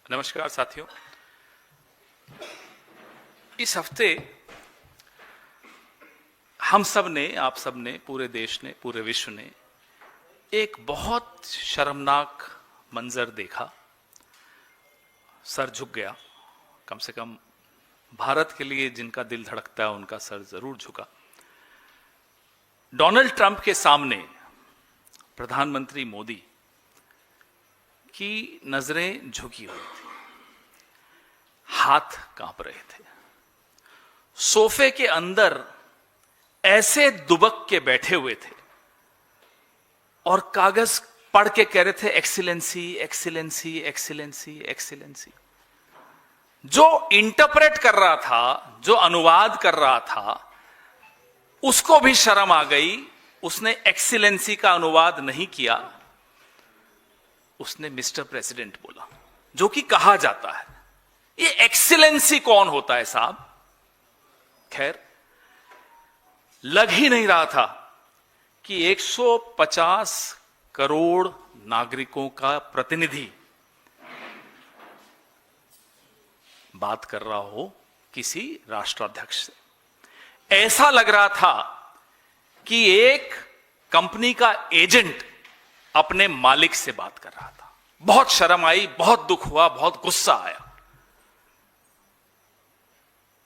नमस्कार साथियों। इस हफ्ते हम सब ने, आप सब ने, पूरे देश ने, पूरे विश्व ने एक बहुत शर्मनाक मंजर देखा। सर झुक गया। कम से कम भारत के लिए जिनका दिल धड़कता है उनका सर जरूर झुका। डोनाल्ड ट्रंप के सामने प्रधानमंत्री मोदी की नजरें झुकी हुई थी, हाथ कांप रहे थे, सोफे के अंदर ऐसे दुबक के बैठे हुए थे और कागज पढ़ के कह रहे थे एक्सीलेंसी एक्सीलेंसी एक्सीलेंसी एक्सीलेंसी। जो इंटरप्रेट कर रहा था, जो अनुवाद कर रहा था, उसको भी शर्म आ गई। उसने एक्सीलेंसी का अनुवाद नहीं किया, उसने मिस्टर प्रेसिडेंट बोला, जो कि कहा जाता है। ये एक्सीलेंसी कौन होता है साहब? खैर, लग ही नहीं रहा था कि 150 करोड़ नागरिकों का प्रतिनिधि बात कर रहा हो किसी राष्ट्राध्यक्ष से। ऐसा लग रहा था कि एक कंपनी का एजेंट अपने मालिक से बात कर रहा था। बहुत शर्म आई, बहुत दुख हुआ, बहुत गुस्सा आया।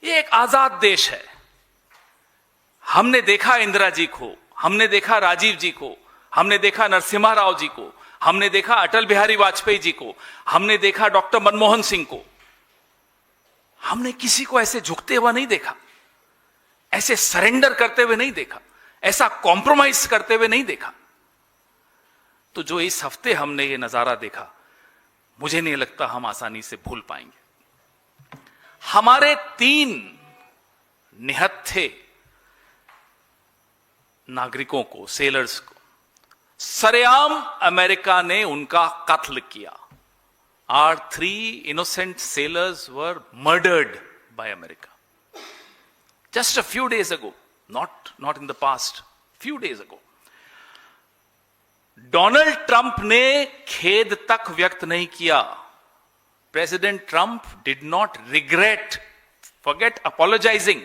ये एक आजाद देश है। हमने देखा इंदिरा जी को, हमने देखा राजीव जी को, हमने देखा नरसिम्हा राव जी को, हमने देखा अटल बिहारी वाजपेयी जी को, हमने देखा डॉक्टर मनमोहन सिंह को। हमने किसी को ऐसे झुकते हुए नहीं देखा, ऐसे सरेंडर करते हुए नहीं देखा, ऐसा कॉम्प्रोमाइज करते हुए नहीं देखा। तो जो इस हफ्ते हमने ये नजारा देखा, मुझे नहीं लगता हम आसानी से भूल पाएंगे। हमारे 3 निहत्थे नागरिकों को, सेलर्स को, सरेआम अमेरिका ने उनका कत्ल किया। Our 3 innocent sailors were murdered by America just a few days ago, not in the past, few days ago. Donald Trump ने खेद तक व्यक्त नहीं किया। President Trump did not regret, forget apologising,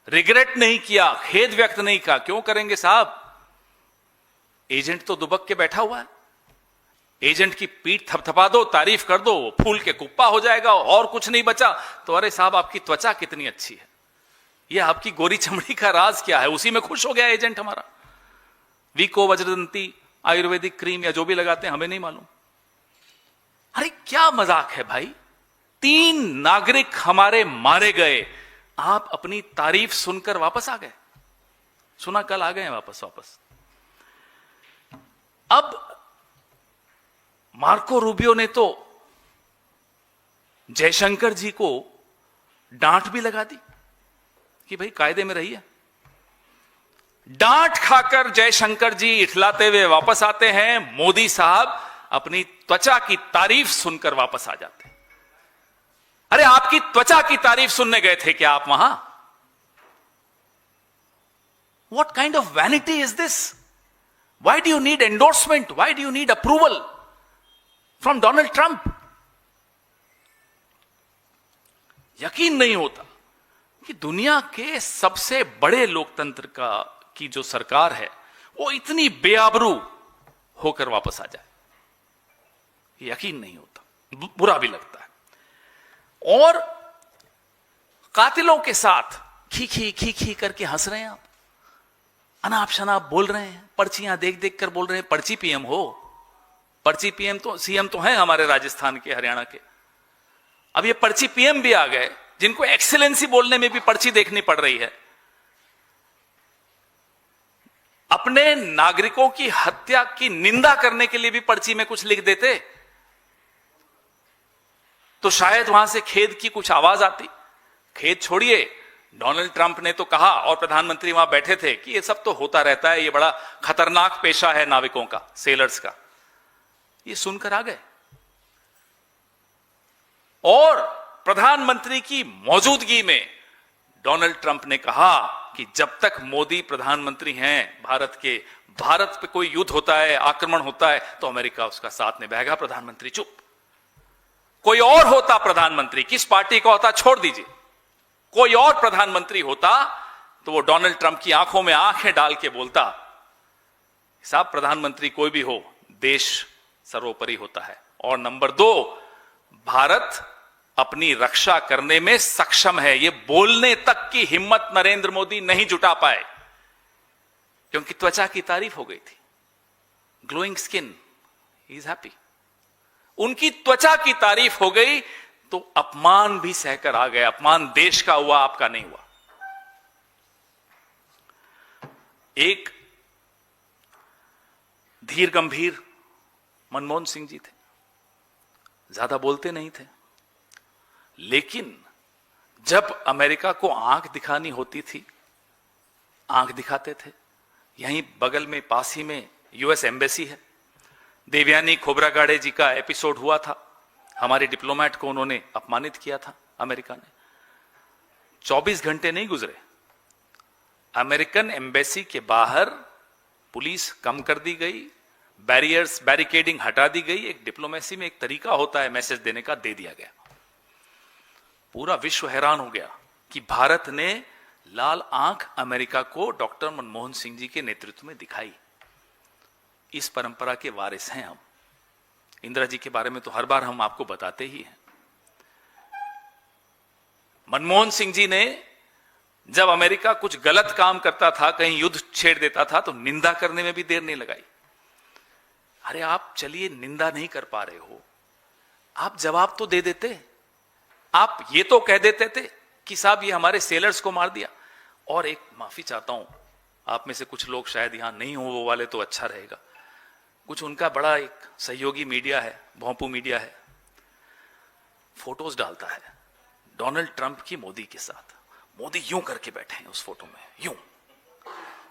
regret नहीं किया, खेद व्यक्त नहीं किया। क्यों करेंगे साहब? एजेंट तो दुबक के बैठा हुआ है। एजेंट की पीठ थपथपा दो, तारीफ कर दो, फूल के कुप्पा हो जाएगा और कुछ नहीं बचा। तो अरे साहब, आपकी त्वचा कितनी अच्छी है, यह आपकी गोरी चमड़ी का राज क्या है? उसी में खुश हो गया एजेंट हमारा। वीको वज्रदंती आयुर्वेदिक क्रीम या जो भी लगाते हैं, हमें नहीं मालूम। अरे क्या मजाक है भाई? 3 नागरिक हमारे मारे गए, आप अपनी तारीफ सुनकर वापस आ गए। सुना कल आ गए वापस। अब मार्को रूबियो ने तो जयशंकर जी को डांट भी लगा दी कि भाई कायदे में रहिए। डांट खाकर जयशंकर जी इठलाते हुए वापस आते हैं, मोदी साहब अपनी त्वचा की तारीफ सुनकर वापस आ जाते हैं। अरे आपकी त्वचा की तारीफ सुनने गए थे क्या आप वहां? What kind of vanity is this? Why do you need endorsement? Why do you need approval from Donald Trump? यकीन नहीं होता कि दुनिया के सबसे बड़े लोकतंत्र की जो सरकार है, वो इतनी बेआबरू होकर वापस आ जाए। यकीन नहीं होता, बुरा भी लगता है। और कातिलों के साथ खी करके हंस रहे हैं आप, अनाप शनाप बोल रहे हैं, पर्चियां देख देख कर बोल रहे हैं। पर्ची पीएम हो, पर्ची पीएम तो सीएम तो हैं हमारे राजस्थान के, हरियाणा के। अब ये पर्ची पीएम भी आ गए, जिनको एक्सीलेंसी बोलने में भी पर्ची देखनी पड़ रही है। अपने नागरिकों की हत्या की निंदा करने के लिए भी पर्ची में कुछ लिख देते तो शायद वहां से खेद की कुछ आवाज आती। खेद छोड़िए, डोनाल्ड ट्रंप ने तो कहा, और प्रधानमंत्री वहां बैठे थे, कि ये सब तो होता रहता है, ये बड़ा खतरनाक पेशा है नाविकों का, सेलर्स का। ये सुनकर आ गए। और प्रधानमंत्री की मौजूदगी में डोनाल्ड ट्रंप ने कहा कि जब तक मोदी प्रधानमंत्री हैं भारत के, भारत पे कोई युद्ध होता है, आक्रमण होता है, तो अमेरिका उसका साथ निभाएगा। प्रधानमंत्री चुप। कोई और होता प्रधानमंत्री, किस पार्टी का होता छोड़ दीजिए, कोई और प्रधानमंत्री होता तो वो डोनाल्ड ट्रंप की आंखों में आंखें डाल के बोलता, साहब प्रधानमंत्री कोई भी हो, देश सर्वोपरि होता है। और नंबर 2, भारत अपनी रक्षा करने में सक्षम है। ये बोलने तक की हिम्मत नरेंद्र मोदी नहीं जुटा पाए, क्योंकि त्वचा की तारीफ हो गई थी, glowing skin, he is happy. उनकी त्वचा की तारीफ हो गई तो अपमान भी सहकर आ गए। अपमान देश का हुआ, आपका नहीं हुआ। एक धीर गंभीर मनमोहन सिंह जी थे, ज्यादा बोलते नहीं थे, लेकिन जब अमेरिका को आंख दिखानी होती थी, आंख दिखाते थे। यहीं बगल में, पास ही में यूएस एम्बेसी है। देवयानी खोब्रागाड़े जी का एपिसोड हुआ था, हमारे डिप्लोमेट को उन्होंने अपमानित किया था अमेरिका ने। 24 घंटे नहीं गुजरे, अमेरिकन एम्बेसी के बाहर पुलिस कम कर दी गई, बैरियर्स, बैरिकेडिंग हटा दी गई। एक डिप्लोमेसी में एक तरीका होता है मैसेज देने का, दे दिया गया। पूरा विश्व हैरान हो गया कि भारत ने लाल आंख अमेरिका को डॉक्टर मनमोहन सिंह जी के नेतृत्व में दिखाई। इस परंपरा के वारिस हैं हम। इंदिरा जी के बारे में तो हर बार हम आपको बताते ही हैं। मनमोहन सिंह जी ने जब अमेरिका कुछ गलत काम करता था, कहीं युद्ध छेड़ देता था, तो निंदा करने में भी देर नहीं लगाई। अरे आप चलिए, निंदा नहीं कर पा रहे हो, आप जवाब तो दे देते। आप ये तो कह देते थे कि साहब ये हमारे सेलर्स को मार दिया। और एक माफी चाहता हूं, आप में से कुछ लोग शायद यहां नहीं हो, वो वाले तो अच्छा रहेगा। कुछ उनका बड़ा एक सहयोगी मीडिया है, भोंपू मीडिया है, फोटोज डालता है डोनाल्ड ट्रंप की मोदी के साथ। मोदी यूं करके बैठे हैं उस फोटो में, यूं,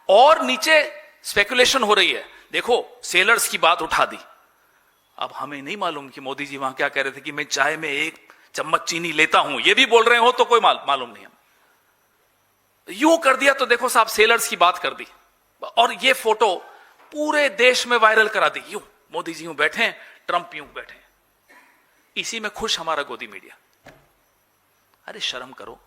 और नीचे स्पेकुलेशन हो रही है, देखो सेलर्स की बात उठा दी। अब हमें नहीं मालूम कि मोदी जी वहां क्या कह रहे थे कि मैं चाय में 1 चम्मच चीनी लेता हूं, ये भी बोल रहे हो तो कोई मालूम नहीं। हम यूं कर दिया तो देखो साहब, सेलर्स की बात कर दी, और ये फोटो पूरे देश में वायरल करा दी। यूं मोदी जी यूं बैठे, ट्रंप यूं बैठे, इसी में खुश हमारा गोदी मीडिया। अरे शर्म करो।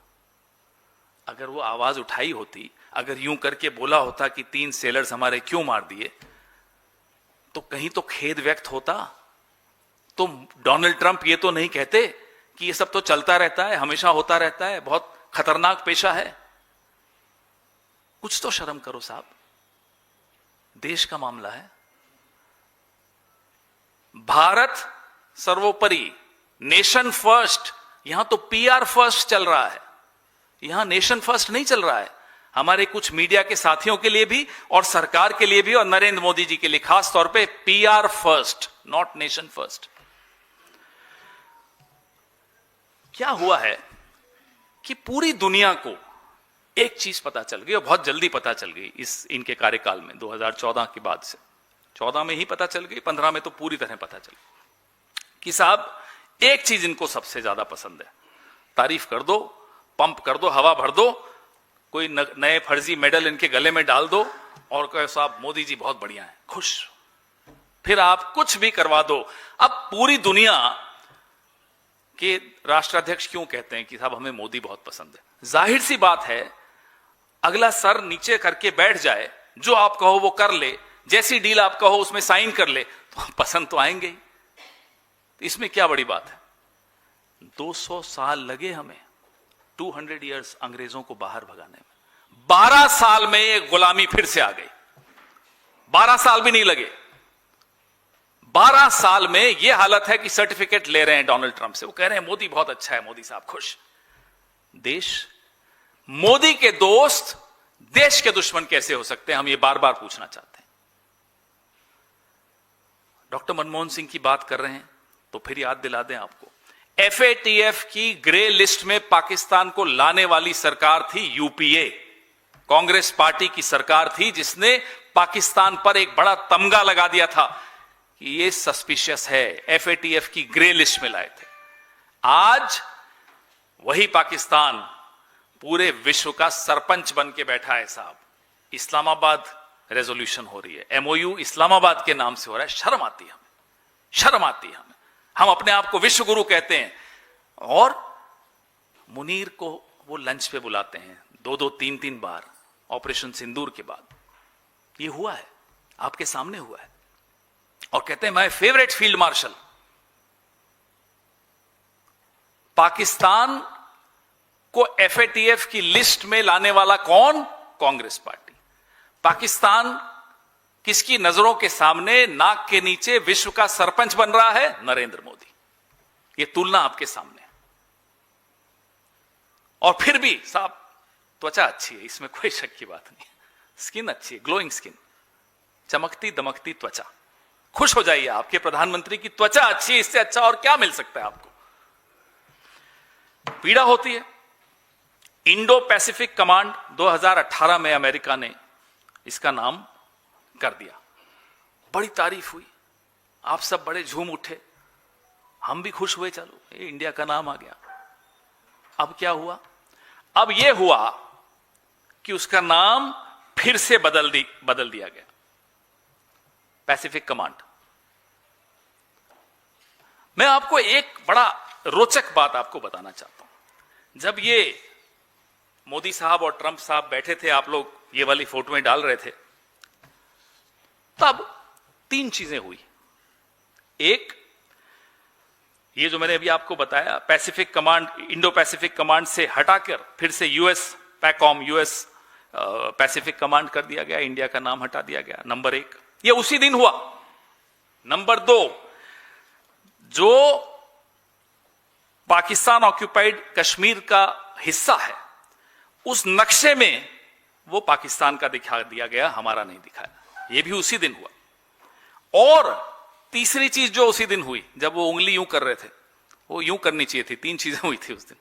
अगर वो आवाज उठाई होती, अगर यूं करके बोला होता कि 3 सेलर्स हमारे क्यों मार दिए, तो कहीं तो खेद व्यक्त होता। तो डोनाल्ड ट्रंप ये तो नहीं कहते कि ये सब तो चलता रहता है, हमेशा होता रहता है, बहुत खतरनाक पेशा है। कुछ तो शर्म करो साहब, देश का मामला है। भारत सर्वोपरि, नेशन फर्स्ट। यहां तो पीआर फर्स्ट चल रहा है, यहां नेशन फर्स्ट नहीं चल रहा है। हमारे कुछ मीडिया के साथियों के लिए भी, और सरकार के लिए भी, और नरेंद्र मोदी जी के लिए खास तौर पे PR first, not nation first. क्या हुआ है कि पूरी दुनिया को एक चीज पता चल गई, और बहुत जल्दी पता चल गई इनके कार्यकाल में, 2014 के बाद से। 14 में ही पता चल गई, 15 में तो पूरी तरह पता चल गई कि साहब एक चीज इनको सबसे ज्यादा पसंद है, तारीफ कर दो, पंप कर दो, हवा भर दो, कोई नए फर्जी मेडल इनके गले में डाल दो, और कहो साहब मोदी जी बहुत बढ़िया है, खुश। फिर आप कुछ भी करवा दो। अब पूरी दुनिया के राष्ट्राध्यक्ष क्यों कहते हैं कि साहब हमें मोदी बहुत पसंद है? जाहिर सी बात है, अगला सर नीचे करके बैठ जाए, जो आप कहो वो कर ले, जैसी डील आप कहो उसमें साइन कर ले, तो पसंद तो आएंगे ही। इसमें क्या बड़ी बात है? 200 साल लगे हमें, 200 इयर्स अंग्रेजों को बाहर भगाने में। 12 साल में ये गुलामी फिर से आ गई। 12 साल भी नहीं लगे, 12 साल में ये हालत है कि सर्टिफिकेट ले रहे हैं डोनाल्ड ट्रंप से। वो कह रहे हैं मोदी बहुत अच्छा है, मोदी साहब खुश। देश, मोदी के दोस्त देश के दुश्मन कैसे हो सकते हैं? हम ये बार बार पूछना चाहते हैं। डॉक्टर मनमोहन सिंह की बात कर रहे हैं तो फिर याद दिला दें आपको, एफएटीएफ की ग्रे लिस्ट में पाकिस्तान को लाने वाली सरकार थी यूपीए, कांग्रेस पार्टी की सरकार थी, जिसने पाकिस्तान पर एक बड़ा तमगा लगा दिया था कि ये सस्पिशियस है, एफएटीएफ की ग्रे लिस्ट में लाए थे। आज वही पाकिस्तान पूरे विश्व का सरपंच बन के बैठा है साहब। इस्लामाबाद रेजोल्यूशन हो रही है, एमओयू इस्लामाबाद के नाम से हो रहा है। शर्म आती है हमें, शर्म आती है हमें। हम अपने आप को विश्व गुरु कहते हैं, और मुनीर को वो लंच पे बुलाते हैं 2-2, 3-3 बार ऑपरेशन सिंदूर के बाद। ये हुआ है, आपके सामने हुआ है, और कहते हैं my favourite field marshal. Pakistan को एफएटीएफ की लिस्ट में लाने वाला कौन? कांग्रेस पार्टी। पाकिस्तान किसकी नजरों के सामने, नाक के नीचे विश्व का सरपंच बन रहा है? नरेंद्र मोदी। ये तुलना आपके सामने है। और फिर भी साहब त्वचा अच्छी है, इसमें कोई शक की बात नहीं, स्किन अच्छी है, ग्लोइंग स्किन, चमकती दमकती त्वचा। खुश हो जाइए, आपके प्रधानमंत्री की त्वचा अच्छी है, इससे अच्छा और क्या मिल सकता है आपको? पीड़ा होती है। इंडो पैसिफिक कमांड 2018 में अमेरिका ने इसका नाम कर दिया, बड़ी तारीफ हुई, आप सब बड़े झूम उठे, हम भी खुश हुए, चलो ये इंडिया का नाम आ गया। अब क्या हुआ? अब यह हुआ कि उसका नाम फिर से बदल दिया गया, पैसिफिक कमांड। मैं आपको एक बड़ा रोचक बात आपको बताना चाहता हूं। जब ये मोदी साहब और ट्रंप साहब बैठे थे, आप लोग ये वाली फोटो में डाल रहे थे, तब 3 चीजें हुई। एक, ये जो मैंने अभी आपको बताया, Pacific command, Indo Pacific command से हटाकर फिर से यूएस पैकॉम, यूएस पैसिफिक कमांड कर दिया गया, इंडिया का नाम हटा दिया गया। नंबर 1, ये उसी दिन हुआ। नंबर 2, जो पाकिस्तान ऑक्यूपाइड कश्मीर का हिस्सा है, उस नक्शे में वो पाकिस्तान का दिखा दिया गया, हमारा नहीं दिखाया। ये भी उसी दिन हुआ। और तीसरी चीज जो उसी दिन हुई, जब वो उंगली यूं कर रहे थे, वो यूं करनी चाहिए थी। 3 चीजें हुई थी उस दिन।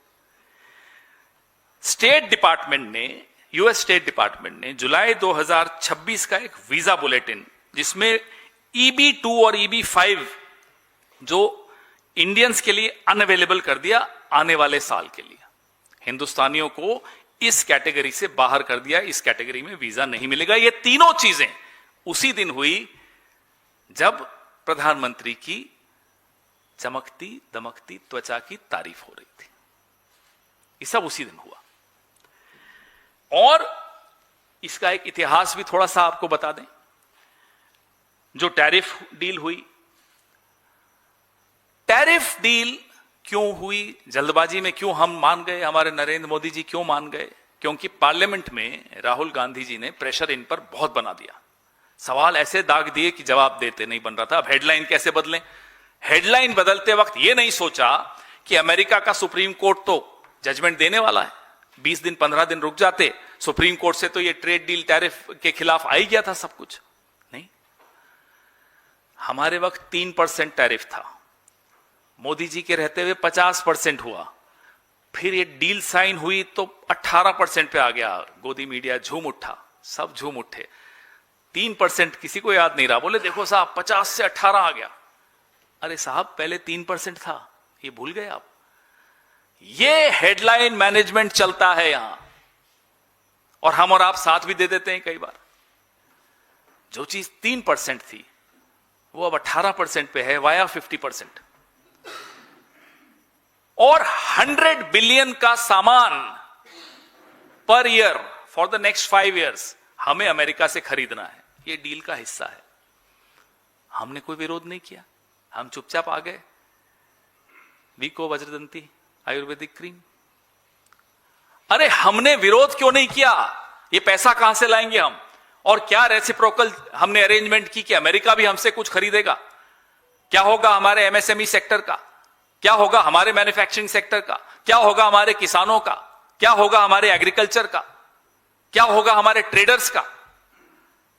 स्टेट डिपार्टमेंट ने, यूएस स्टेट डिपार्टमेंट ने जुलाई 2026 का एक वीजा बुलेटिन, जिसमें EB2 और EB5 जो इंडियंस के लिए अनअवेलेबल कर दिया आने वाले साल के लिए। हिंदुस्तानियों को इस कैटेगरी से बाहर कर दिया, इस कैटेगरी में वीजा नहीं मिलेगा। ये तीनों चीजें उसी दिन हुई जब प्रधानमंत्री की चमकती दमकती त्वचा की तारीफ हो रही थी। ये सब उसी दिन हुआ। और इसका एक इतिहास भी थोड़ा सा आपको बता दें। जो टैरिफ डील हुई, टैरिफ डील क्यों हुई, जल्दबाजी में क्यों हम मान गए, हमारे नरेंद्र मोदी जी क्यों मान गए? क्योंकि पार्लियामेंट में राहुल गांधी जी ने प्रेशर इन पर बहुत बना दिया, सवाल ऐसे दाग दिए कि जवाब देते नहीं बन रहा था। अब हेडलाइन कैसे बदलें? हेडलाइन बदलते वक्त यह नहीं सोचा कि अमेरिका का सुप्रीम कोर्ट तो जजमेंट देने वाला है, 20 दिन 15 दिन रुक जाते, सुप्रीम कोर्ट से तो ये ट्रेड डील टैरिफ के खिलाफ आ ही गया था सब कुछ। नहीं, हमारे वक्त 3% टैरिफ था, मोदी जी के रहते हुए 50% हुआ, फिर ये डील साइन हुई तो 18% पे आ गया। गोदी मीडिया झूम उठा, सब झूम उठे। 3% किसी को याद नहीं रहा, बोले देखो साहब 50 से 18 आ गया। अरे साहब पहले 3% था, ये भूल गए आप? ये हेडलाइन मैनेजमेंट चलता है यहां, और हम और आप साथ भी दे देते हैं कई बार। जो चीज 3% थी वो अब 18% पे है, वाया 50%। और 100 बिलियन का सामान per year for the next 5 years हमें अमेरिका से खरीदना है। ये डील का हिस्सा है। हमने कोई विरोध नहीं किया, हम चुपचाप आ गए। वीको वज्रदंती आयुर्वेदिक क्रीम, अरे हमने विरोध क्यों नहीं किया? ये पैसा कहां से लाएंगे हम? और क्या रेसिप्रोकल हमने अरेंजमेंट की कि अमेरिका भी हमसे कुछ खरीदेगा? क्या होगा हमारे एमएसएमई सेक्टर का? क्या होगा हमारे मैन्युफैक्चरिंग सेक्टर का? क्या होगा हमारे किसानों का? क्या होगा हमारे एग्रीकल्चर का? क्या होगा हमारे ट्रेडर्स का?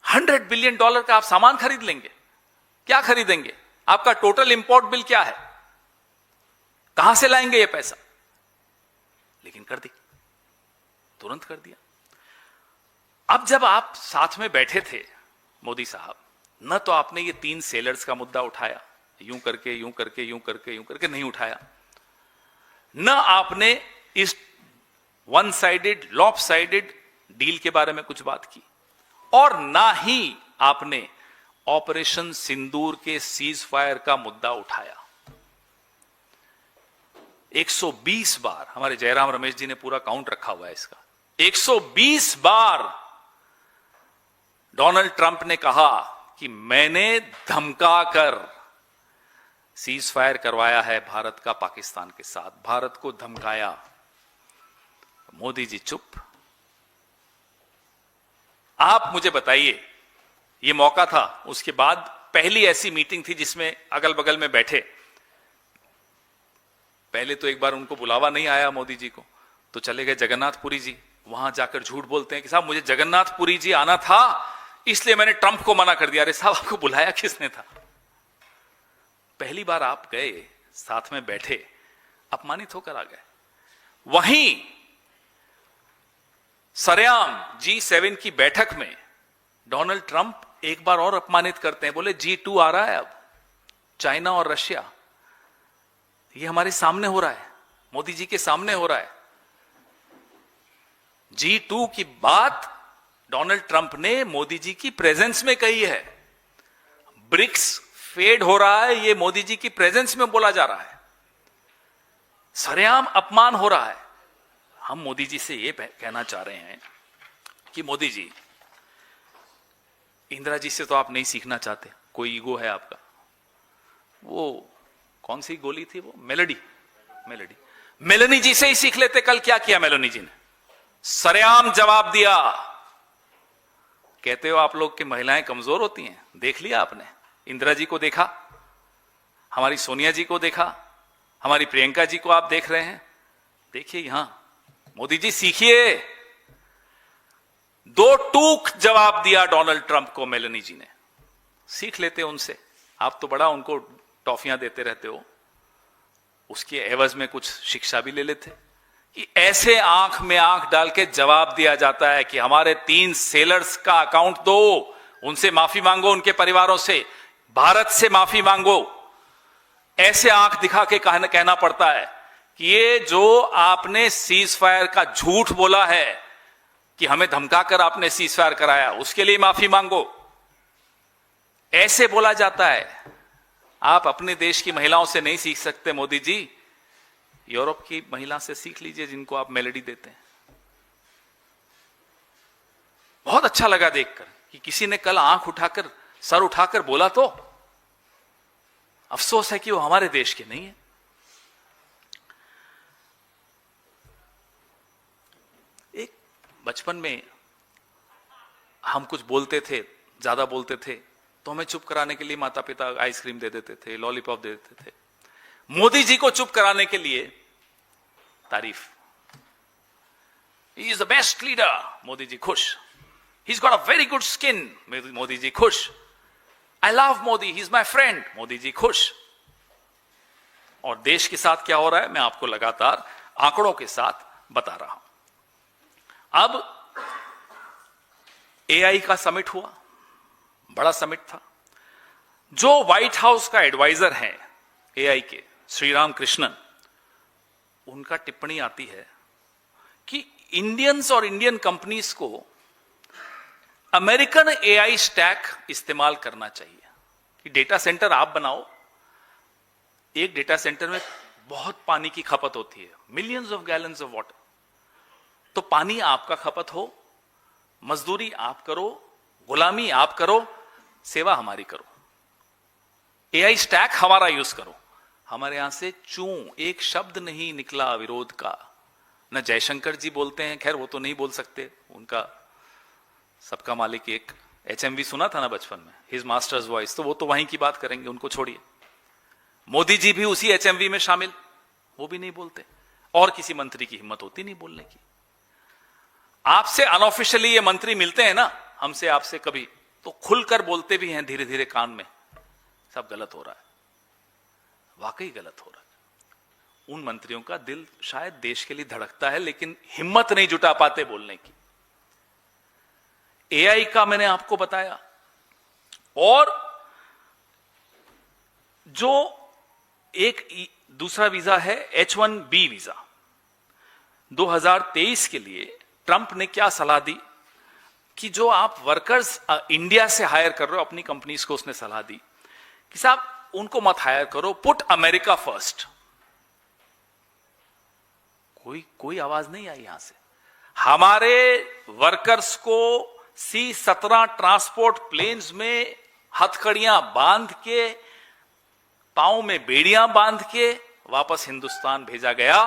$100 बिलियन का आप सामान खरीद लेंगे? क्या खरीदेंगे? आपका टोटल इंपोर्ट बिल क्या है? कहां से लाएंगे ये पैसा? लेकिन कर दी, तुरंत कर दिया। अब जब आप साथ में बैठे थे मोदी साहब, न तो आपने ये 3 सेलर्स का मुद्दा उठाया, यूं करके यूं करके यूं करके यूं करके नहीं उठाया, न आपने इस one sided lop sided deal के बारे में कुछ बात की, और ना ही आपने ऑपरेशन सिंदूर के सीज फायर का मुद्दा उठाया। 120 बार, हमारे जयराम रमेश जी ने पूरा काउंट रखा हुआ है इसका, 120 बार डोनाल्ड ट्रंप ने कहा कि मैंने धमकाकर सीज फायर करवाया है भारत का पाकिस्तान के साथ, भारत को धमकाया। मोदी जी चुप। आप मुझे बताइए, यह मौका था, उसके बाद पहली ऐसी मीटिंग थी जिसमें अगल बगल में बैठे, पहले तो एक बार उनको बुलावा नहीं आया मोदी जी को, तो चले गए जगन्नाथपुरी जी, वहां जाकर झूठ बोलते हैं कि साहब मुझे जगन्नाथपुरी जी आना था इसलिए मैंने ट्रंप को मना कर दिया। अरे साहब आपको बुलाया किसने था? पहली बार आप गए, साथ में बैठे, अपमानित होकर आ गए। वहीं सरेआम G7 की बैठक में डोनाल्ड ट्रंप एक बार और अपमानित करते हैं, बोले G2 आ रहा है अब, चाइना और रशिया, ये हमारे सामने हो रहा है, मोदी जी के सामने हो रहा है। G2 की बात डोनाल्ड ट्रंप ने मोदी जी की प्रेजेंस में कही है। ब्रिक्स फेड हो रहा है, ये मोदी जी की प्रेजेंस में बोला जा रहा है। सरेआम अपमान हो रहा है। हम मोदी जी से ये कहना चाह रहे हैं कि मोदी जी, इंदिरा जी से तो आप नहीं सीखना चाहते, कोई ईगो है आपका। वो कौन सी गोली थी वो, मेलोडी, मेलोनी जी से ही सीख लेते। कल क्या किया मेलोनी जी ने? सरेआम जवाब दिया। कहते हो आप लोग कि महिलाएं कमजोर होती हैं, देख लिया आपने? इंदिरा जी को देखा, हमारी सोनिया जी को देखा, हमारी प्रियंका जी को आप देख रहे हैं, देखिए यहां मोदी जी सीखिए। दो टूक जवाब दिया डोनाल्ड ट्रंप को मेलोनी जी ने, सीख लेते उनसे। आप तो बड़ा उनको टॉफियां देते रहते हो, उसके एवज में कुछ शिक्षा भी ले लेते कि ऐसे आंख में आंख डाल के जवाब दिया जाता है कि हमारे 3 सेलर्स का अकाउंट दो, उनसे माफी मांगो, उनके परिवारों से, भारत से माफी मांगो। ऐसे आंख दिखा के कहना पड़ता है कि ये जो आपने सीज फायर का झूठ बोला है कि हमें धमकाकर आपने सीज फायर कराया, उसके लिए माफी मांगो। ऐसे बोला जाता है। आप अपने देश की महिलाओं से नहीं सीख सकते मोदी जी, यूरोप की महिला से सीख लीजिए जिनको आप मेलोडी देते हैं। बहुत अच्छा लगा देखकर कि किसी ने कल आंख उठाकर, सर उठाकर बोला। तो अफसोस है कि वो हमारे देश के नहीं है। एक बचपन में हम कुछ बोलते थे, ज्यादा बोलते थे, तो हमें चुप कराने के लिए माता पिता आइसक्रीम दे देते थे, लॉलीपॉप दे देते थे। मोदी जी को चुप कराने के लिए तारीफ, he is the best leader, Modi ji खुश। He is got a very good skin, Modi ji खुश। I love Modi, he is my friend, Modi ji खुश। और देश के साथ क्या हो रहा है मैं आपको लगातार आंकड़ों के साथ बता रहा हूं। अब एआई का समिट हुआ, बड़ा समिट था। जो व्हाइट हाउस का एडवाइजर है एआई के, श्रीराम कृष्णन, उनका टिप्पणी आती है कि इंडियंस और इंडियन कंपनीज को अमेरिकन एआई स्टैक इस्तेमाल करना चाहिए। कि डेटा सेंटर आप बनाओ, एक डेटा सेंटर में बहुत पानी की खपत होती है, millions of gallons of water, तो पानी आपका खपत हो, मजदूरी आप करो, गुलामी आप करो, सेवा हमारी करो, एआई स्टैक हमारा यूज करो। हमारे यहां से चूं एक शब्द नहीं निकला विरोध का। न जयशंकर जी बोलते हैं, खैर वो तो नहीं बोल सकते, उनका सबका मालिक एक HMV सुना था ना बचपन में, हिज मास्टर्स वॉइस, तो वो तो वहीं की बात करेंगे, उनको छोड़िए। मोदी जी भी उसी HMV में शामिल, वो भी नहीं बोलते, और किसी मंत्री की हिम्मत होती नहीं बोलने की। आपसे अनऑफिशियली ये मंत्री मिलते हैं ना, हमसे आपसे कभी, तो खुलकर बोलते भी हैं धीरे धीरे कान में, सब गलत हो रहा है, वाकई गलत हो रहा है। उन मंत्रियों का दिल शायद देश के लिए धड़कता है, लेकिन हिम्मत नहीं जुटा पाते बोलने की। एआई का मैंने आपको बताया। और जो एक दूसरा वीजा है H1B वीजा, 2023 के लिए ट्रंप ने क्या सलाह दी कि जो आप वर्कर्स इंडिया से हायर कर रहे हो अपनी कंपनीज को, उसने सलाह दी कि साहब उनको मत हायर करो, पुट अमेरिका फर्स्ट। कोई आवाज नहीं आई यहां से। हमारे वर्कर्स को C-17 ट्रांसपोर्ट प्लेन्स में हथकड़ियां बांध के, पांव में बेड़ियां बांध के वापस हिंदुस्तान भेजा गया।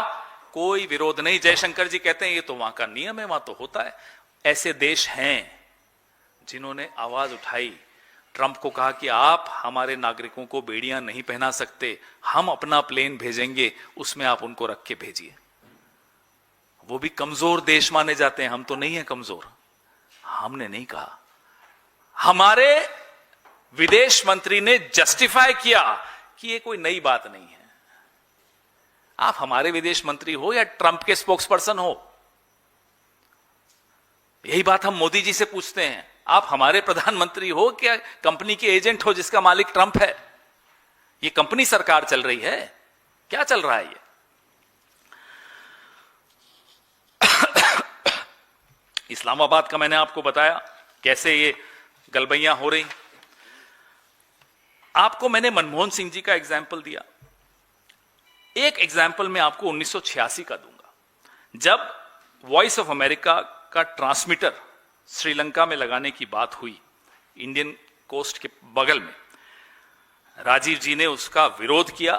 कोई विरोध नहीं। जयशंकर जी कहते हैं ये तो वहां का नियम है, वहां तो होता है। ऐसे देश हैं जिन्होंने आवाज उठाई, ट्रंप को कहा कि आप हमारे नागरिकों को बेड़ियां नहीं पहना सकते, हम अपना प्लेन भेजेंगे, उसमें आप उनको रख के भेजिए। वो भी कमजोर देश माने जाते हैं, हम तो नहीं है कमजोर। हमने नहीं कहा। हमारे विदेश मंत्री ने जस्टिफाई किया कि ये कोई नई बात नहीं है। आप हमारे विदेश मंत्री हो या ट्रंप के स्पोक्सपर्सन हो, यही बात हम मोदी जी से पूछते हैं। आप हमारे प्रधानमंत्री हो क्या कंपनी के एजेंट हो जिसका मालिक ट्रंप है? ये कंपनी सरकार चल रही है, क्या चल रहा है ये? इस्लामाबाद का मैंने आपको बताया कैसे ये गलबैयां हो रही। आपको मैंने मनमोहन सिंह जी का एग्जाम्पल दिया। एक एग्जाम्पल मैं आपको 1986 का दूंगा, जब वॉइस ऑफ अमेरिका का ट्रांसमीटर श्रीलंका में लगाने की बात हुई, इंडियन कोस्ट के बगल में। राजीव जी ने उसका विरोध किया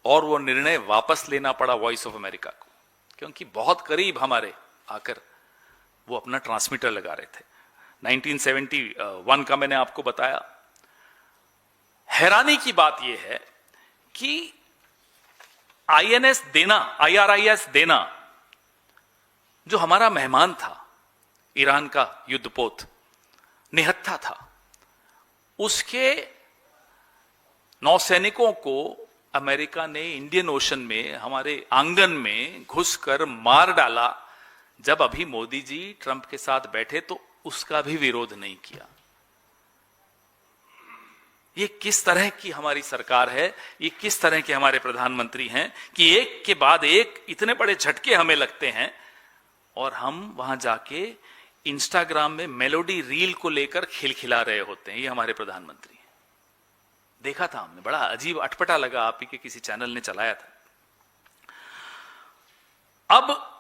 और वो निर्णय वापस लेना पड़ा वॉइस ऑफ अमेरिका को, क्योंकि बहुत करीब हमारे आकर वो अपना ट्रांसमीटर लगा रहे थे। 1971 का मैंने आपको बताया। हैरानी की बात यह है कि INS देना, IRIS देना, जो हमारा मेहमान था, ईरान का युद्धपोत निहत्था था, उसके नौसैनिकों को अमेरिका ने इंडियन ओशन में हमारे आंगन में घुसकर मार डाला। जब अभी मोदी जी ट्रंप के साथ बैठे तो उसका भी विरोध नहीं किया। ये किस तरह की हमारी सरकार है, ये किस तरह के हमारे प्रधानमंत्री हैं कि एक के बाद एक इतने बड़े झटके हमें लगते हैं और हम वहां जाके इंस्टाग्राम में मेलोडी रील को लेकर खिलखिला रहे होते हैं। ये हमारे प्रधानमंत्री हैं। देखा था हमने, बड़ा अजीब अटपटा लगा, आप ही के किसी चैनल ने चलाया था। अब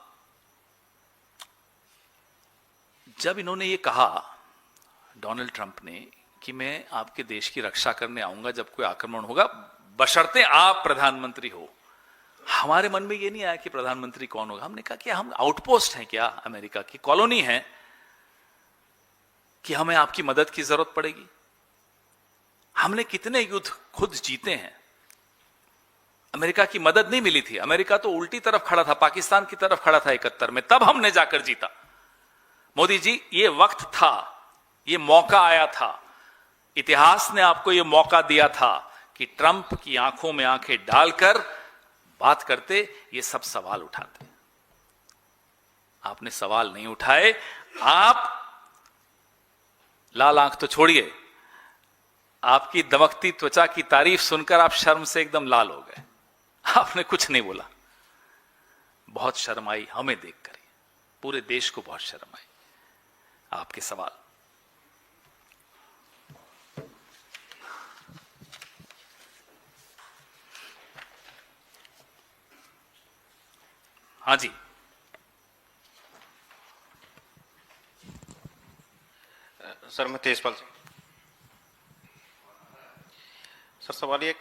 जब इन्होंने ये कहा, डोनाल्ड ट्रंप ने, कि मैं आपके देश की रक्षा करने आऊंगा जब कोई आक्रमण होगा, बशर्ते आप प्रधानमंत्री हो, हमारे मन में ये नहीं आया कि प्रधानमंत्री कौन होगा। हमने कहा कि हम आउटपोस्ट हैं क्या, अमेरिका की कॉलोनी है कि हमें आपकी मदद की जरूरत पड़ेगी? हमने कितने युद्ध खुद जीते हैं, अमेरिका की मदद नहीं मिली थी। अमेरिका तो उल्टी तरफ खड़ा था, पाकिस्तान की तरफ खड़ा था 71 में, तब हमने जाकर जीता। मोदी जी, ये वक्त था, ये मौका आया था, इतिहास ने आपको ये मौका दिया था कि ट्रंप की आंखों में आंखें डालकर बात करते, ये सब सवाल उठाते। आपने सवाल नहीं उठाए। आप लाल आंख तो छोड़िए, आपकी दमकती त्वचा की तारीफ सुनकर आप शर्म से एकदम लाल हो गए। आपने कुछ नहीं बोला। बहुत शर्म आई हमें देखकर, पूरे देश को बहुत शर्म आई आपके सवाल। हाँ जी, सर मैं तेजपाल सिंह। सर सवाल ये,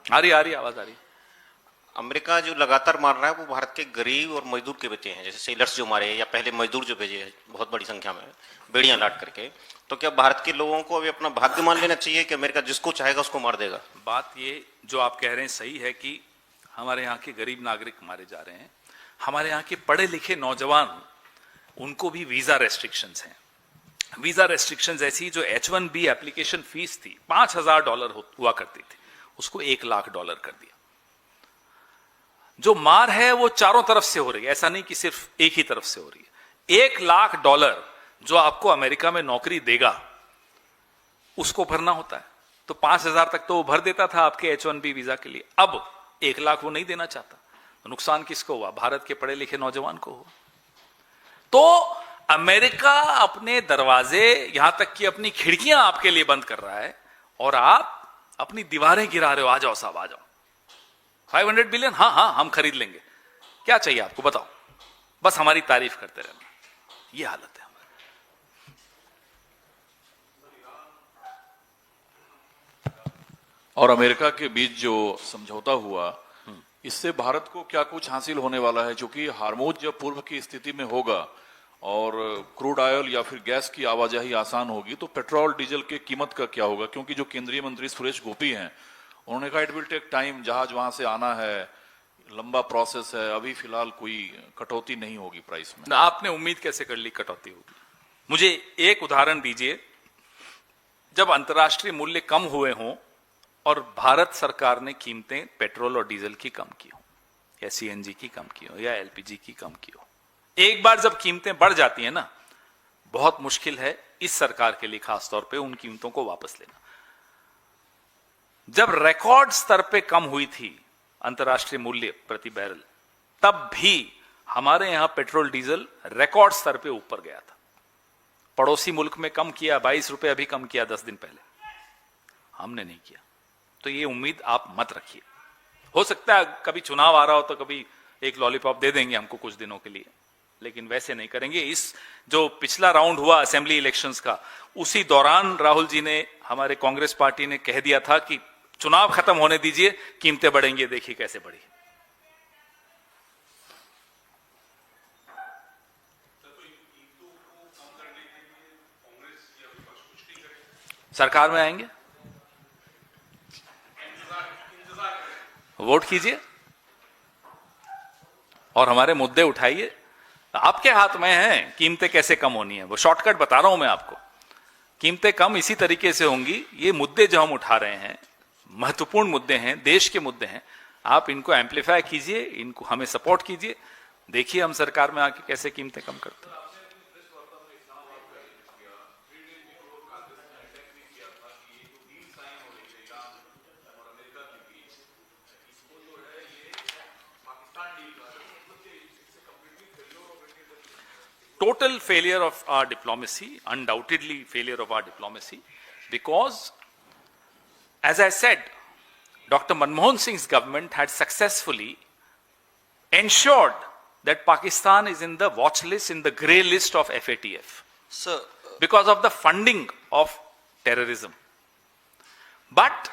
आ रही आवाज आ रही। अमेरिका जो लगातार मार रहा है वो भारत के गरीब और मजदूर के बच्चे हैं, जैसे सेलर्स जो मारे या पहले मजदूर जो भेजे हैं बहुत बड़ी संख्या में बेड़ियां लाट करके। तो क्या भारत के लोगों को अभी अपना भाग्य मान लेना चाहिए कि अमेरिका जिसको चाहेगा उसको मार देगा? बात ये जो आप कह रहे हैं सही है कि हमारे यहाँ के गरीब नागरिक मारे जा रहे हैं। हमारे यहाँ के पढ़े लिखे नौजवान, उनको भी वीजा रेस्ट्रिक्शंस हैं। वीजा रेस्ट्रिक्शंस ऐसी, जो H-1B एप्लीकेशन फीस थी $5,000 हुआ करती थी, उसको $1 लाख कर दिया। जो मार है वो चारों तरफ से हो रही है, ऐसा नहीं कि सिर्फ एक ही तरफ से हो रही है। $1 लाख जो आपको अमेरिका में नौकरी देगा उसको भरना होता है। तो 5,000 तक तो वो भर देता था आपके H-1B वीजा के लिए, अब 1 लाख वो नहीं देना चाहता। तो नुकसान किसको हुआ? भारत के पढ़े लिखे नौजवान को हुआ। तो अमेरिका अपने दरवाजे, यहां तक कि अपनी खिड़कियां आपके लिए बंद कर रहा है और आप अपनी दीवारें गिरा रहे हो। आ जाओ साहब, आ जाओ, 500 बिलियन, हाँ हाँ हम खरीद लेंगे, क्या चाहिए आपको बताओ, बस हमारी तारीफ करते रहना। ये हालत है हमारी। और अमेरिका के बीच जो समझौता हुआ, इससे भारत को क्या कुछ हासिल होने वाला है? क्योंकि हार्मोज जब पूर्व की स्थिति में होगा और क्रूड ऑयल या फिर गैस की आवाजाही आसान होगी, तो पेट्रोल डीजल की कीमत का क्या होगा? क्योंकि जो केंद्रीय मंत्री सुरेश गोपी हैं, उन्होंने कहा इट विल टेक टाइम, जहाज वहां से आना है, लंबा प्रोसेस है, अभी फिलहाल कोई कटौती नहीं होगी प्राइस में। आपने उम्मीद कैसे कर ली कटौती होगी? मुझे एक उदाहरण दीजिए जब अंतर्राष्ट्रीय मूल्य कम हुए हों और भारत सरकार ने कीमतें पेट्रोल और डीजल की कम की हो, या सीएनजी की कम की हो, या एलपीजी की कम की हो। एक बार जब कीमतें बढ़ जाती हैं ना, बहुत मुश्किल है इस सरकार के लिए खासतौर पे उन कीमतों को वापस लेना। जब रिकॉर्ड स्तर पे कम हुई थी अंतर्राष्ट्रीय मूल्य प्रति बैरल, तब भी हमारे यहां पेट्रोल डीजल रिकॉर्ड स्तर पे ऊपर गया था। पड़ोसी मुल्क में कम किया, 22 रुपए अभी कम किया 10 दिन पहले, हमने नहीं किया। तो ये उम्मीद आप मत रखिए। हो सकता है कभी चुनाव आ रहा हो तो कभी एक लॉलीपॉप दे देंगे हमको कुछ दिनों के लिए, लेकिन वैसे नहीं करेंगे। इस जो पिछला राउंड हुआ असेंबली इलेक्शंस का, उसी दौरान राहुल जी ने, हमारे कांग्रेस पार्टी ने कह दिया था कि चुनाव खत्म होने दीजिए, कीमतें बढ़ेंगी, देखिए कैसे बढ़ी। सरकार में आएंगे, वोट कीजिए और हमारे मुद्दे उठाइए। आपके हाथ में है कीमतें कैसे कम होनी है, वो शॉर्टकट बता रहा हूं मैं आपको। कीमतें कम इसी तरीके से होंगी, ये मुद्दे जो हम उठा रहे हैं महत्वपूर्ण मुद्दे हैं, देश के मुद्दे हैं, आप इनको एम्पलीफाई कीजिए, इनको हमें सपोर्ट कीजिए, देखिए हम सरकार में आके कैसे कीमतें कम करते हैं। Total failure of our diplomacy, undoubtedly failure of our diplomacy, because, as I said, Dr. Manmohan Singh's government had successfully ensured that Pakistan is in the watch list, in the grey list of FATF, Sir, because of the funding of terrorism. But,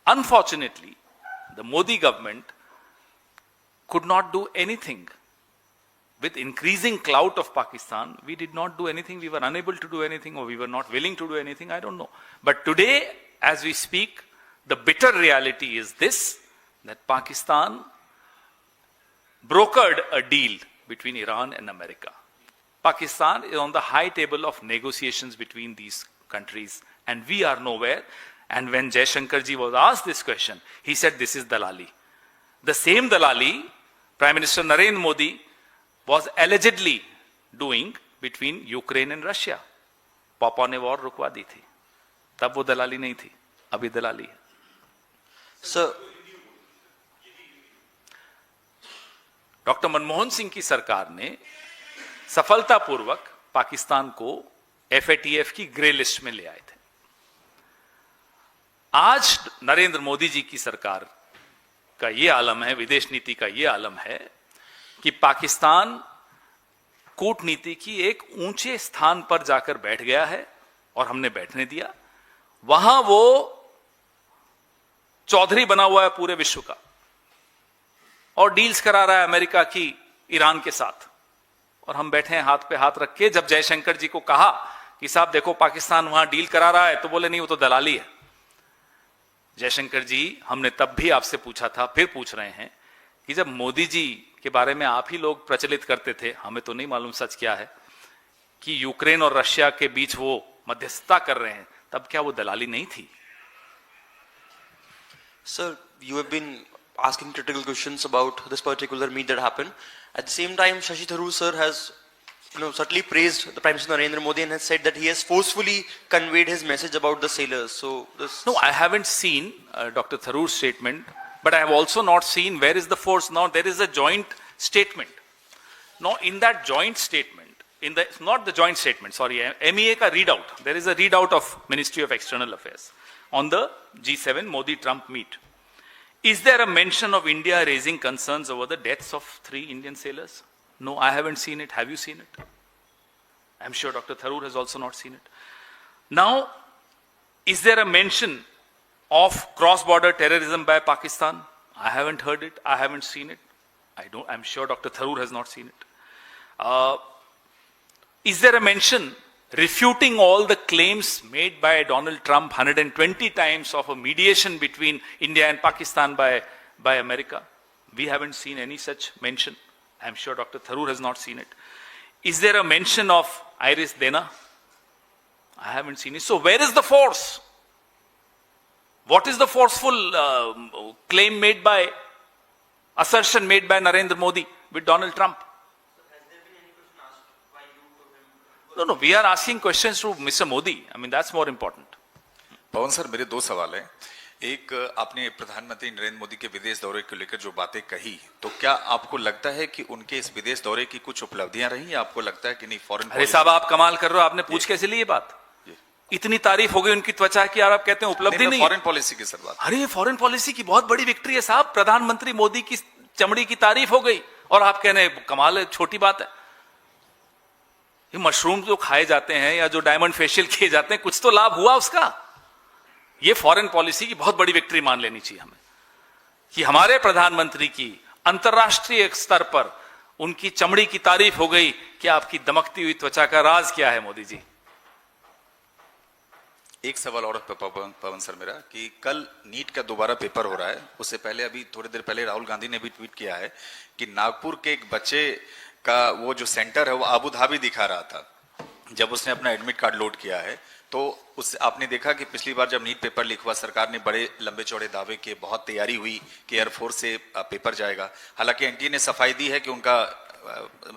unfortunately, the Modi government could not do anything. With increasing clout of Pakistan, we did not do anything, we were unable to do anything, or we were not willing to do anything, I don't know. But today, as we speak, the bitter reality is this, that Pakistan brokered a deal between Iran and America. Pakistan is on the high table of negotiations between these countries, and we are nowhere. And when Jaishankar ji was asked this question, he said this is dalali. The same dalali, Prime Minister Narendra Modi was allegedly doing between Ukraine and Russia. पापा ने war रुकवा दी थी, तब वो दलाली नहीं थी, अभी दलाली है। sir, डॉक्टर मनमोहन सिंह की सरकार ने सफलतापूर्वक पाकिस्तान को एफएटीएफ की ग्रे लिस्ट में ले आए थे। आज नरेंद्र मोदी जी की सरकार का ये आलम है, विदेश नीति का ये आलम है कि पाकिस्तान कूटनीति की एक ऊंचे स्थान पर जाकर बैठ गया है और हमने बैठने दिया। वहां वो चौधरी बना हुआ है पूरे विश्व का और डील्स करा रहा है अमेरिका की ईरान के साथ, और हम बैठे हैं हाथ पे हाथ रख के। जब जयशंकर जी को कहा कि साहब देखो पाकिस्तान वहां डील करा रहा है, तो बोले नहीं वो तो दलाली है। जयशंकर जी, हमने तब भी आपसे पूछा था, फिर पूछ रहे हैं कि जब मोदी जी के बारे में आप ही लोग प्रचलित करते थे, हमें तो नहीं मालूम सच क्या है, कि यूक्रेन और रशिया के बीच वो मध्यस्थता कर रहे हैं, तब क्या वो दलाली नहीं थी? sir, you have been asking critical questions about this particular meet that happened. At the same time, Shashi Tharoor sir has, certainly praised the Prime Minister Narendra Modi and has said that he has forcefully conveyed his message about the sailors. So this. No, I haven't seen Dr. Tharoor's statement, but I have also not seen where is the force. Now there is a joint statement. Now in that joint statement, not the joint statement, sorry, MEA ka readout. There is a readout of Ministry of External Affairs on the G7 Modi-Trump meet. Is there a mention of India raising concerns over the deaths of 3 Indian sailors? No, I haven't seen it. Have you seen it? I'm sure Dr. Tharoor has also not seen it. Now, is there a mention of cross-border terrorism by Pakistan? I haven't heard it. I haven't seen it. I'm sure Dr. Tharoor has not seen it. Is there a mention refuting all the claims made by Donald Trump 120 times of a mediation between India and Pakistan by America? We haven't seen any such mention. I'm sure Dr. Tharoor has not seen it. Is there a mention of Iris Dena? I haven't seen it. So where is the force? What is the forceful claim made by, assertion made by Narendra Modi with Donald Trump? No, we are asking questions to Mr. Modi. I mean, that's more important. Pawan sir, मेरे 2 सवाल हैं। एक, आपने प्रधानमंत्री नरेंद्र मोदी के विदेश दौरे को लेकर जो बातें कही, तो क्या आपको लगता है कि उनके इस विदेश दौरे की कुछ उपलब्धियां रही, या आपको लगता है कि नहीं फॉरेन? अरे साहब, आप कमाल कर रहे हो, आपने पूछ कैसे ली ये बात? इतनी तारीफ हो गई उनकी त्वचा की, और आप कहते हैं उपलब्धि नहीं। फॉरेन पॉलिसी की सर बात। अरे फॉरेन पॉलिसी की बहुत बड़ी विक्ट्री है साहब। प्रधानमंत्री मोदी की चमड़ी की तारीफ हो गई और आप कह रहे हैं कमाल है, छोटी बात है। ये मशरूम जो खाए जाते हैं या जो डायमंड फेशियल किए जाते हैं, कुछ तो लाभ हुआ उसका। ये फॉरेन पॉलिसी की बहुत बड़ी विक्ट्री मान लेनी चाहिए हमें, कि हमारे प्रधानमंत्री की अंतरराष्ट्रीय स्तर पर उनकी चमड़ी की तारीफ हो गई। कि आपकी दमकती हुई त्वचा का राज क्या है मोदी जी? एक सवाल और पवन सर मेरा, कि कल नीट का दोबारा पेपर हो रहा है। उससे पहले, अभी थोड़ी देर पहले राहुल गांधी ने भी ट्वीट किया है कि नागपुर के एक बच्चे का वो जो सेंटर है वो अबू धाबी दिखा रहा था जब उसने अपना एडमिट कार्ड लोड किया है। तो उस आपने देखा कि पिछली बार जब नीट पेपर लीक हुआ, सरकार ने बड़े लंबे चौड़े दावे किए, बहुत तैयारी हुई कि एयरफोर्स से पेपर जाएगा। हालांकि एनटीए ने सफाई दी है कि उनका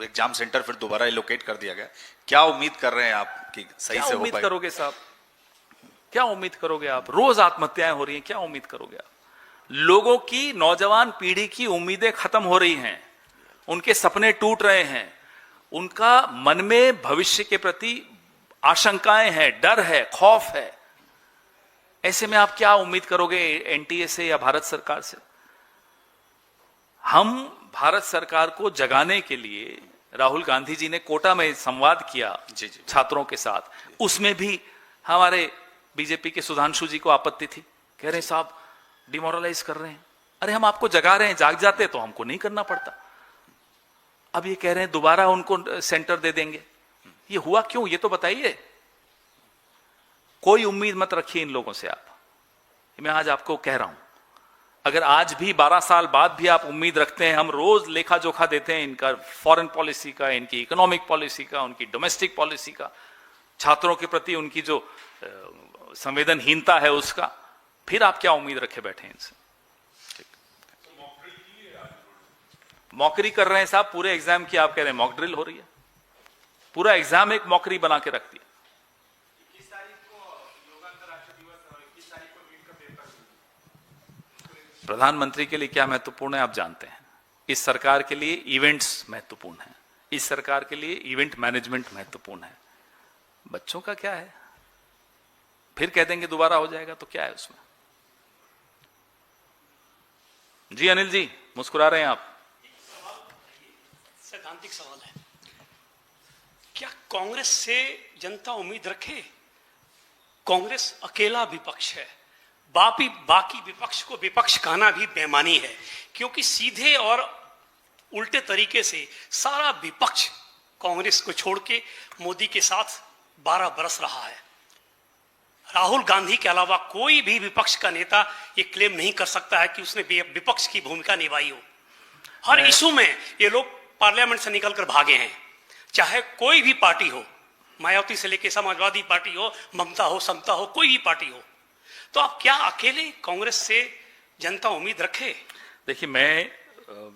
एग्जाम सेंटर फिर दोबारा एलोकेट कर दिया गया। क्या उम्मीद कर रहे हैं आप कि सही से हो पाए? उम्मीद करोगे साहब, क्या उम्मीद करोगे आप? रोज आत्महत्याएं हो रही हैं, क्या उम्मीद करोगे आप? लोगों की, नौजवान पीढ़ी की उम्मीदें खत्म हो रही हैं, उनके सपने टूट रहे हैं, उनका मन में भविष्य के प्रति आशंकाएं हैं, डर है, खौफ है। ऐसे में आप क्या उम्मीद करोगे एनटीए से या भारत सरकार से? हम भारत सरकार को जगाने के लिए, राहुल गांधी जी ने कोटा में संवाद किया जी। छात्रों के साथ, उसमें भी हमारे बीजेपी के सुधांशु जी को आपत्ति थी। कह रहे हैं साहब डिमोरलाइज कर रहे हैं। अरे हम आपको जगा रहे हैं, जाग जाते तो हमको नहीं करना पड़ता। अब ये कह रहे हैं दोबारा उनको सेंटर दे देंगे। ये हुआ क्यों, ये तो बताइए। कोई उम्मीद मत रखिए इन लोगों से आप। मैं आज आपको कह रहा हूं, अगर आज भी 12 साल बाद भी आप उम्मीद रखते हैं, हम रोज लेखा जोखा देते हैं इनका फॉरेन पॉलिसी का, इनकी इकोनॉमिक पॉलिसी का, उनकी डोमेस्टिक पॉलिसी का, छात्रों के प्रति उनकी जो संवेदनहीनता है उसका, फिर आप क्या उम्मीद रखे बैठे हैं इनसे? मॉकरी कर रहे हैं साहब पूरे एग्जाम की। आप कह रहे हैं मॉक ड्रिल हो रही है। पूरा एग्जाम एक मॉकरी बना के रख दिया। प्रधानमंत्री के लिए क्या महत्वपूर्ण है आप जानते हैं। इस सरकार के लिए इवेंट्स महत्वपूर्ण है, इस सरकार के लिए इवेंट मैनेजमेंट महत्वपूर्ण है। बच्चों का क्या है? फिर कह देंगे दोबारा हो जाएगा, तो क्या है उसमें? जी अनिल जी, मुस्कुरा रहे हैं आप। सैद्धांतिक सवाल है, क्या कांग्रेस से जनता उम्मीद रखे? कांग्रेस अकेला विपक्ष है, बाकी विपक्ष को विपक्ष कहना भी बेईमानी है, क्योंकि सीधे और उल्टे तरीके से सारा विपक्ष कांग्रेस को छोड़ के मोदी के साथ 12 बरस रहा है। राहुल गांधी के अलावा कोई भी विपक्ष का नेता ये क्लेम नहीं कर सकता है कि उसने विपक्ष की भूमिका निभाई हो। हर इशू में ये लोग पार्लियामेंट से निकलकर भागे हैं, चाहे कोई भी पार्टी हो, मायावती से लेकर समाजवादी पार्टी हो, ममता हो, समता हो, कोई भी पार्टी हो। तो आप क्या अकेले कांग्रेस से जनता उम्मीद रखे? देखिए, मैं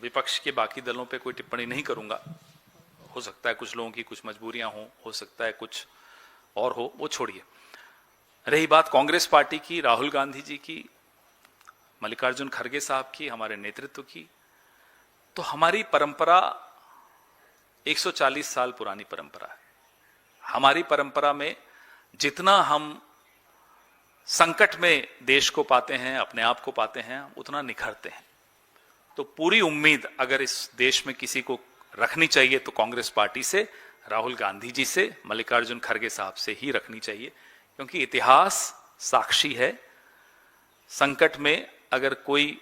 विपक्ष के बाकी दलों पे कोई टिप्पणी नहीं करूंगा। हो सकता है कुछ लोगों की कुछ मजबूरियां हो सकता है कुछ और हो, वो छोड़िए। रही बात कांग्रेस पार्टी की, राहुल गांधी जी की, मल्लिकार्जुन खड़गे साहब की, हमारे नेतृत्व की, तो हमारी परंपरा 140 साल पुरानी परंपरा है। हमारी परंपरा में जितना हम संकट में देश को पाते हैं, अपने आप को पाते हैं, उतना निखरते हैं। तो पूरी उम्मीद अगर इस देश में किसी को रखनी चाहिए तो कांग्रेस पार्टी से, राहुल गांधी जी से, मल्लिकार्जुन खड़गे साहब से ही रखनी चाहिए, क्योंकि इतिहास साक्षी है। संकट में अगर कोई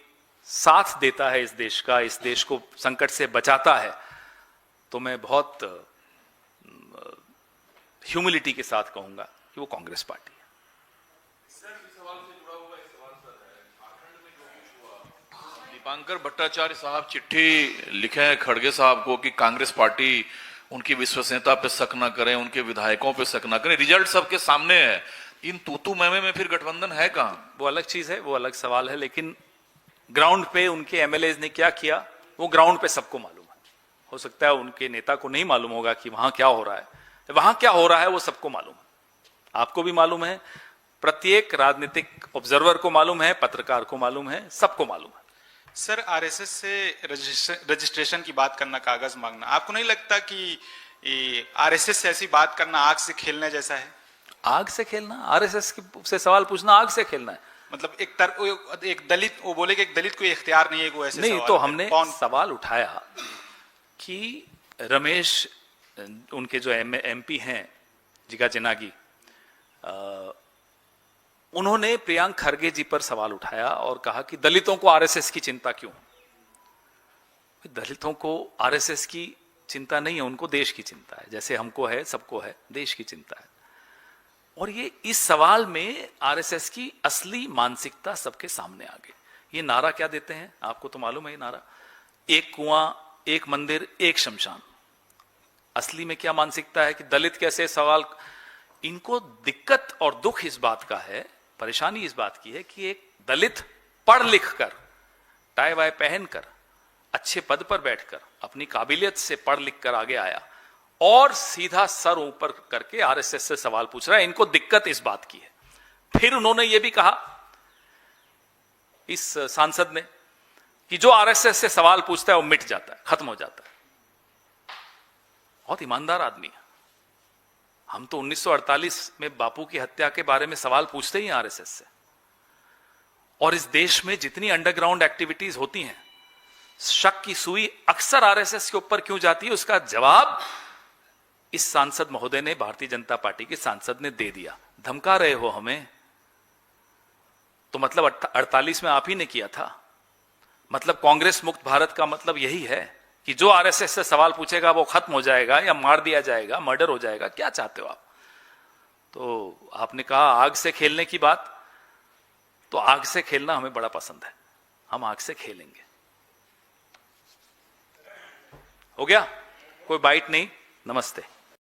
साथ देता है इस देश का, इस देश को संकट से बचाता है, तो मैं बहुत ह्यूमिलिटी के साथ कहूंगा कि वो कांग्रेस पार्टी है। दीपांकर भट्टाचार्य साहब चिट्ठी लिखे हैं खड़गे साहब को कि कांग्रेस पार्टी उनकी विश्वसनीयता पे शक न करें, उनके विधायकों पे शक न करें। रिजल्ट सबके सामने है, इन तूतू मैमे में फिर गठबंधन है कहां? वो अलग चीज है, वो अलग सवाल है, लेकिन ग्राउंड पे उनके एमएलए ने क्या किया वो ग्राउंड पे सबको मालूम है। हो सकता है उनके नेता को नहीं मालूम होगा कि वहां क्या हो रहा है, वहां क्या हो रहा है वो सबको मालूम है, आपको भी मालूम है, प्रत्येक राजनीतिक ऑब्जर्वर को मालूम है, पत्रकार को मालूम है, सबको मालूम है। सर, आरएसएस से रजिस्ट्रेशन की बात करना, कागज मांगना, आपको नहीं लगता कि आरएसएस से ऐसी बात करना आग से खेलने जैसा है? आग से खेलना? आरएसएस से सवाल पूछना आग से खेलना है? मतलब एक दलित, वो बोले कि एक दलित को इख्तियार नहीं है कि वो ऐसे नहीं, सवाल तो करे। हमने सवाल उठाया कि रमेश, उनके जो एमपी हैं जिगा जनागी, उन्होंने प्रियांक खरगे जी पर सवाल उठाया और कहा कि दलितों को आरएसएस की चिंता क्यों? दलितों को आरएसएस की चिंता नहीं है, उनको देश की चिंता है, जैसे हमको है, सबको है, देश की चिंता है। और ये इस सवाल में आरएसएस की असली मानसिकता सबके सामने आ गई। ये नारा क्या देते हैं आपको तो मालूम है, ये नारा एक कुआं, एक मंदिर, एक शमशान। असली में क्या मानसिकता है कि दलित कैसे सवाल, इनको दिक्कत और दुख इस बात का है, परेशानी इस बात की है कि एक दलित पढ़ लिख कर, टाई वाई पहनकर, अच्छे पद पर बैठकर, अपनी काबिलियत से पढ़ लिख कर आगे आया और सीधा सर ऊपर करके आरएसएस से सवाल पूछ रहा है। इनको दिक्कत इस बात की है। फिर उन्होंने ये भी कहा इस सांसद ने कि जो आरएसएस से सवाल पूछता है वो मिट जाता है, खत्म हो जाता है। बहुत ईमानदार आदमी है। हम तो 1948 में बापू की हत्या के बारे में सवाल पूछते ही आरएसएस से। और इस देश में जितनी अंडरग्राउंड एक्टिविटीज होती हैं, शक की सुई अक्सर आरएसएस के ऊपर क्यों जाती है, उसका जवाब इस सांसद महोदय ने, भारतीय जनता पार्टी के सांसद ने दे दिया। धमका रहे हो हमें, तो मतलब 48 में आप ही ने किया था। मतलब कांग्रेस मुक्त भारत का मतलब यही है कि जो आरएसएस से सवाल पूछेगा वो खत्म हो जाएगा या मार दिया जाएगा, मर्डर हो जाएगा। क्या चाहते हो आप? तो आपने कहा आग से खेलने की बात, तो आग से खेलना हमें बड़ा पसंद है, हम आग से खेलेंगे। हो गया? कोई बाइट नहीं? नमस्ते।